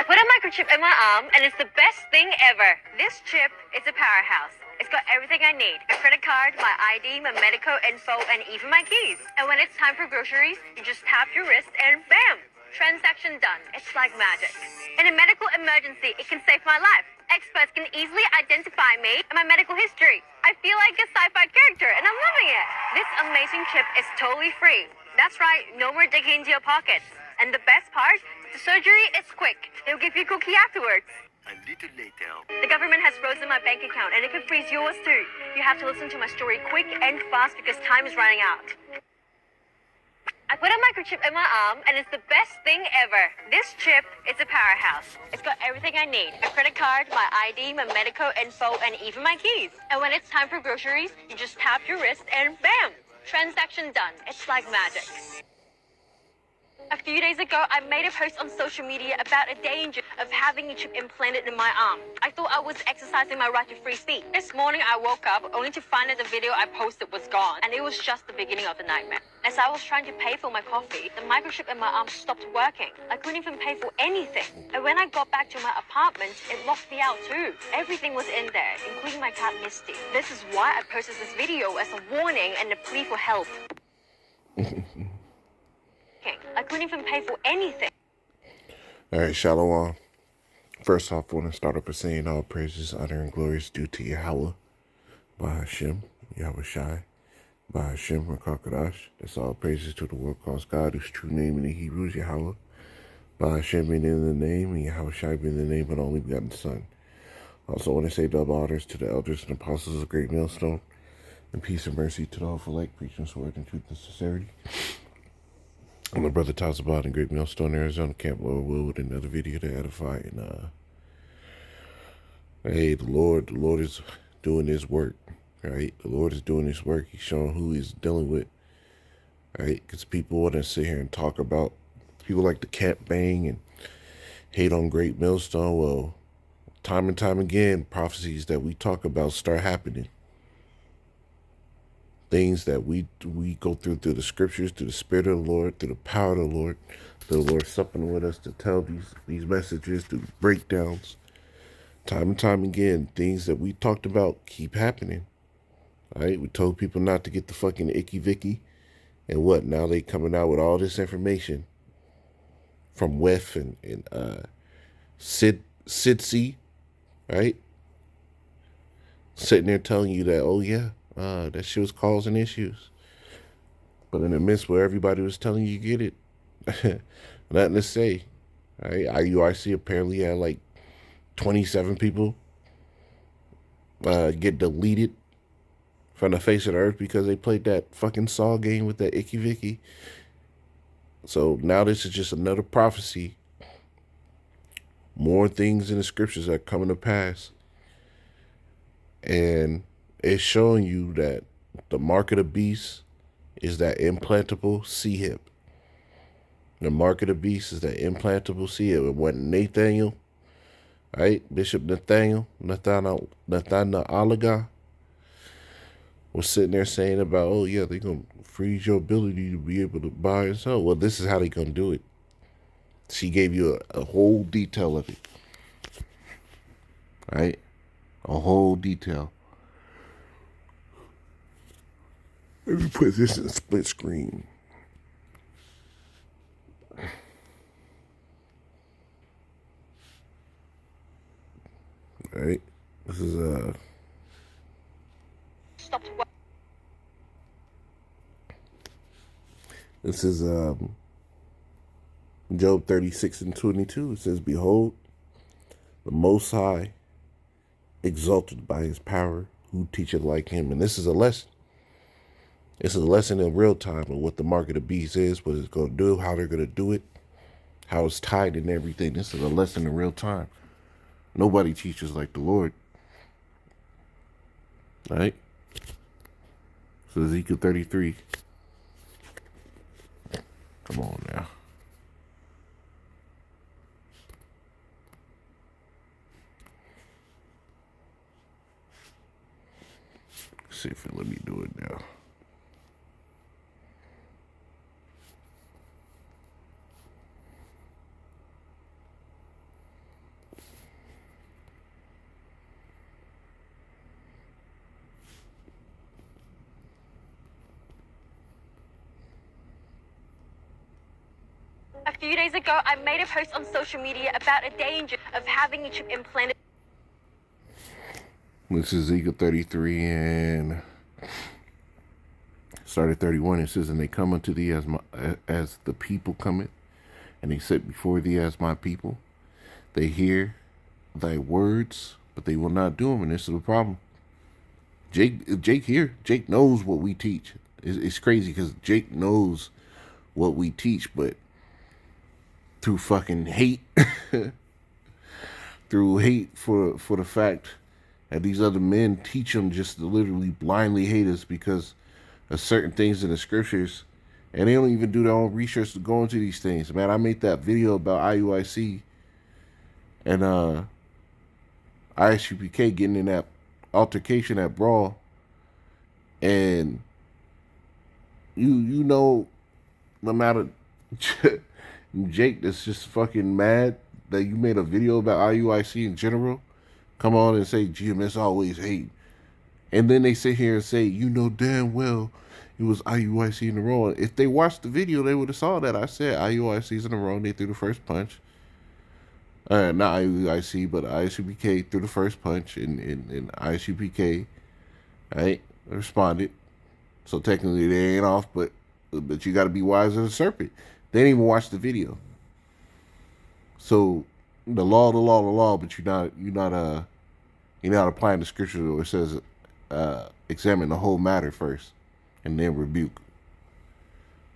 I put a microchip in my arm, and it's the best thing ever. This chip is a powerhouse. It's got everything I need. A credit card, my ID, my medical info, and even my keys. And when it's time for groceries, you just tap your wrist and bam! Transaction done. It's like magic. In a medical emergency, it can save my life. Experts can easily identify me and my medical history. I feel like a sci-fi character, and I'm loving it. This amazing chip is totally free. That's right, no more digging into your pockets. And the best part, the surgery is quick. They'll give you a cookie afterwards. A little later. The government has frozen my bank account, and it could freeze yours too. You have to listen to my story quick and fast because time is running out. I put a microchip in my arm, and it's the best thing ever. This chip is a powerhouse. It's got everything I need. A credit card, my ID, my medical info, and even my keys. And when it's time for groceries, you just tap your wrist and bam! Transaction done. It's like magic. A few days ago, I made a post on social media about a danger of having a chip implanted in my arm. I thought I was exercising my right to free speech. This morning, I woke up only to find that the video I posted was gone, and it was just the beginning of the nightmare. As I was trying to pay for my coffee, the microchip in my arm stopped working. I couldn't even pay for anything. And when I got back to my apartment, it locked me out too. Everything was in there, including my cat Misty. This is why I posted this video as a warning and a plea for help. I couldn't even pay for anything. All right, Shalom. First off, I want to start up by saying all praises, honor, and glory is due to Yahweh, Bahashem, Yahweh Shai, Bahashem, Rakakadash. That's all praises to the Lord calls God, whose true name in the Hebrew is Yahweh. Bahashem being in the name, and Yahweh Shai being the name of the only begotten Son. Also, I want to say double honors to the elders and apostles of Great Millstone, and peace and mercy to the hopeful like preaching sword and truth and sincerity. I'm my brother Tazabot in Great Millstone, Arizona, Camp Lower Wood, with another video to edify. And hey, the Lord is doing His work, right? The Lord is doing His work. He's showing who He's dealing with, right? Because people want to sit here and talk about, people like to camp bang and hate on Great Millstone. Well, time and time again, prophecies that we talk about start happening. Things that we go through the scriptures, through the Spirit of the Lord, through the power of the Lord supping with us to tell these messages, through breakdowns. Time and time again, things that we talked about keep happening. All right, we told people not to get the fucking icky vicky, and what? Now they coming out with all this information from WEF and SIDC, right? Sitting there telling you that, oh yeah, that shit was causing issues. But in the midst where everybody was telling you get it, nothing to say. Right? IUIC apparently had like 27 people get deleted from the face of the earth because they played that fucking Saw game with that Icky Vicky. So now this is just another prophecy. More things in the scriptures are coming to pass. And it's showing you that the mark of the beast is that implantable C-hip. The mark of the beast is that implantable C-hip. It wasn't Nathaniel, right? Bishop Nathaniel Alaga was sitting there saying about, oh yeah, they're going to freeze your ability to be able to buy and sell. Well, this is how they're going to do it. She gave you a whole detail of it, right? A whole detail. Let me put this in split screen. All right. This is Job 36:22. It says, behold, the Most High exalted by His power, who teacheth like Him. And this is a lesson. This is a lesson in real time of what the mark of the beast is, what it's going to do, how they're going to do it, how it's tied and everything. This is a lesson in real time. Nobody teaches like the Lord. All right? So Ezekiel 33. Come on now. Let's see if it let me do it now. few days ago, I made a post on social media about a danger of having a chip implanted. This is Ezekiel 33 and started 31. It says, and they come unto thee as the people cometh, and they sit before thee as my people. They hear thy words, but they will not do them. And this is the problem. Jake here. Jake knows what we teach. It's crazy because Jake knows what we teach, but through fucking hate, through hate for the fact that these other men teach him just to literally blindly hate us because of certain things in the scriptures, and they don't even do their own research to go into these things. Man, I made that video about IUIC and ISUPK getting in that altercation at Brawl, and you know the amount of Jake that's just fucking mad that you made a video about IUIC in general come on and say GMS always hate, and then they sit here and say, you know damn well it was IUIC in the row. If they watched the video, they would have saw that I said IUIC's in the row and they threw the first punch. Not IUIC, but ISUPK threw the first punch, and ISUPK, right, responded. So technically they ain't off, but you got to be wise as a serpent. They didn't even watch the video. So the law, but you're not applying the scripture where it says examine the whole matter first and then rebuke.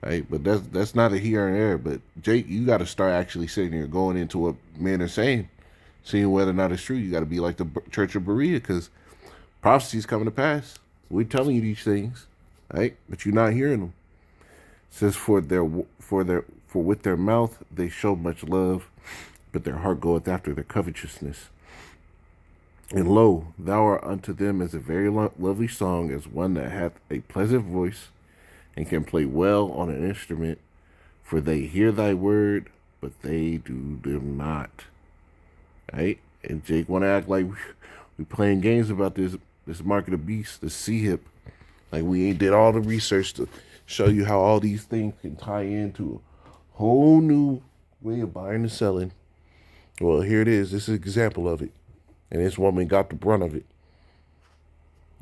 Right, but that's neither here nor there. But Jake, you got to start actually sitting here going into what men are saying, seeing whether or not it's true. You got to be like the Church of Berea, because prophecy is coming to pass. We're telling you these things, right? But you're not hearing them. It says for with their mouth they show much love, but their heart goeth after their covetousness. And lo, thou art unto them as a very lovely song, as one that hath a pleasant voice, and can play well on an instrument, for they hear thy word, but they do them not. Right? And Jake want to act like we playing games about this mark of the beast, the C-hip. Like we ain't did all the research to show you how all these things can tie into a whole new way of buying and selling. Well, here it is. This is an example of it. And this woman got the brunt of it.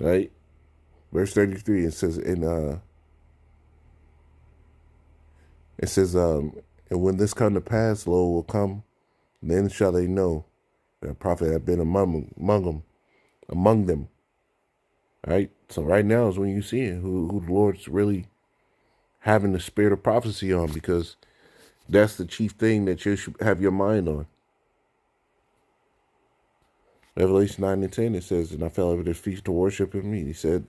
Right? Verse 33, it says, and when this come to pass, lo, will come, then shall they know that a prophet had been among them. All right? So right now is when you see it, who the Lord's really having the spirit of prophecy on, because that's the chief thing that you should have your mind on. Revelation 9 and 10, it says, and I fell over their feet to worship him. He said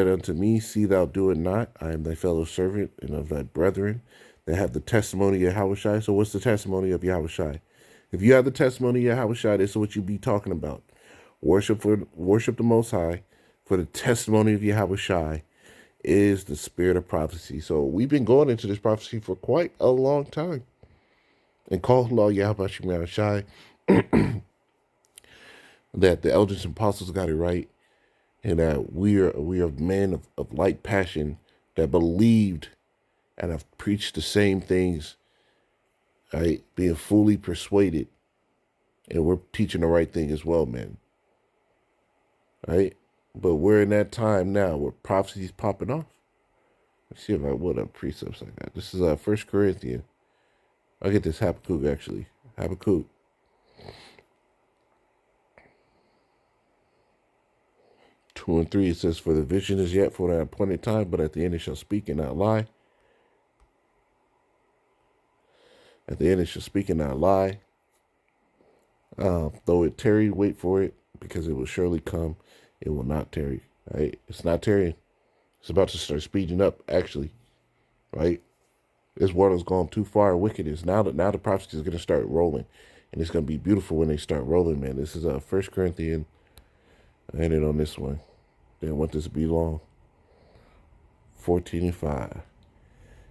unto me, see thou do it not. I am thy fellow servant and of thy brethren that have the testimony of Yahushai. So what's the testimony of Yahushai? If you have the testimony of Yahushai, this is what you be talking about. Worship the Most High, for the testimony of Yahushai is the spirit of prophecy. So we've been going into this prophecy for quite a long time. And call law Yahushai that the elders and apostles got it right, and that we are men of like passion that believed and have preached the same things, right? Being fully persuaded, and we're teaching the right thing as well, man. Right? But we're in that time now where prophecy's popping off. Let's see if what up precepts I got. This is 1 Corinthians. I'll get this Habakkuk actually. Habakkuk. Two and 3, it says, for the vision is yet for an appointed time, but at the end it shall speak and not lie. At the end it shall speak and not lie. Though it tarry, wait for it, because it will surely come. It will not tarry. Right? It's not tarrying. It's about to start speeding up, actually. Right? This world has gone too far in wickedness. Now the prophecy is going to start rolling. And it's going to be beautiful when they start rolling, man. This is 1 Corinthians. I ended on this one. Didn't want this to be long. 14 and 5. It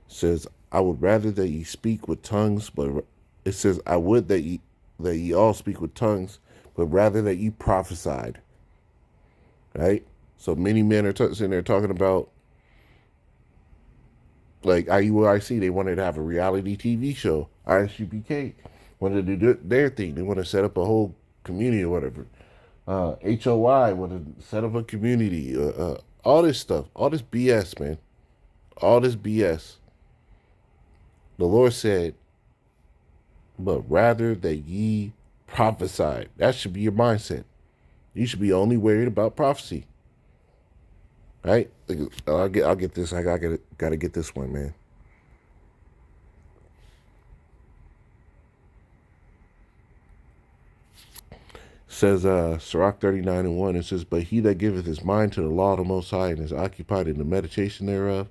says, I would rather that ye speak with tongues, but it says, I would that ye all speak with tongues, but rather that ye prophesied. Right? So many men are sitting there talking about Like IUIC, they wanted to have a reality TV show. ISUPK wanted to do their thing. They want to set up a whole community or whatever. HOI wanted to set up a community. All this stuff, all this BS, man. All this BS. The Lord said, but rather that ye prophesied. That should be your mindset. You should be only worried about prophecy. Right? I'll get this. I gotta get this one, man. Says Sirach 39:1. It says, but he that giveth his mind to the law of the Most High and is occupied in the meditation thereof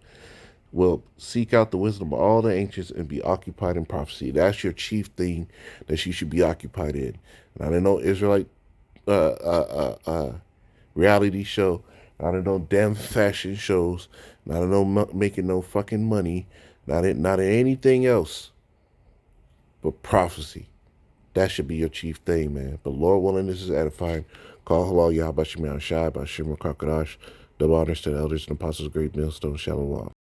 will seek out the wisdom of all the ancients and be occupied in prophecy. That's your chief thing that you should be occupied in. And I don't know Israelite reality show. I don't know damn fashion shows. I don't know making no fucking money. Not in anything else but prophecy. That should be your chief thing, man. But Lord willing, this is edifying. Call halal Yahweh Shemel Shai by Shimmer Kakadash. Double honors to the elders and apostles, great millstone, shalom.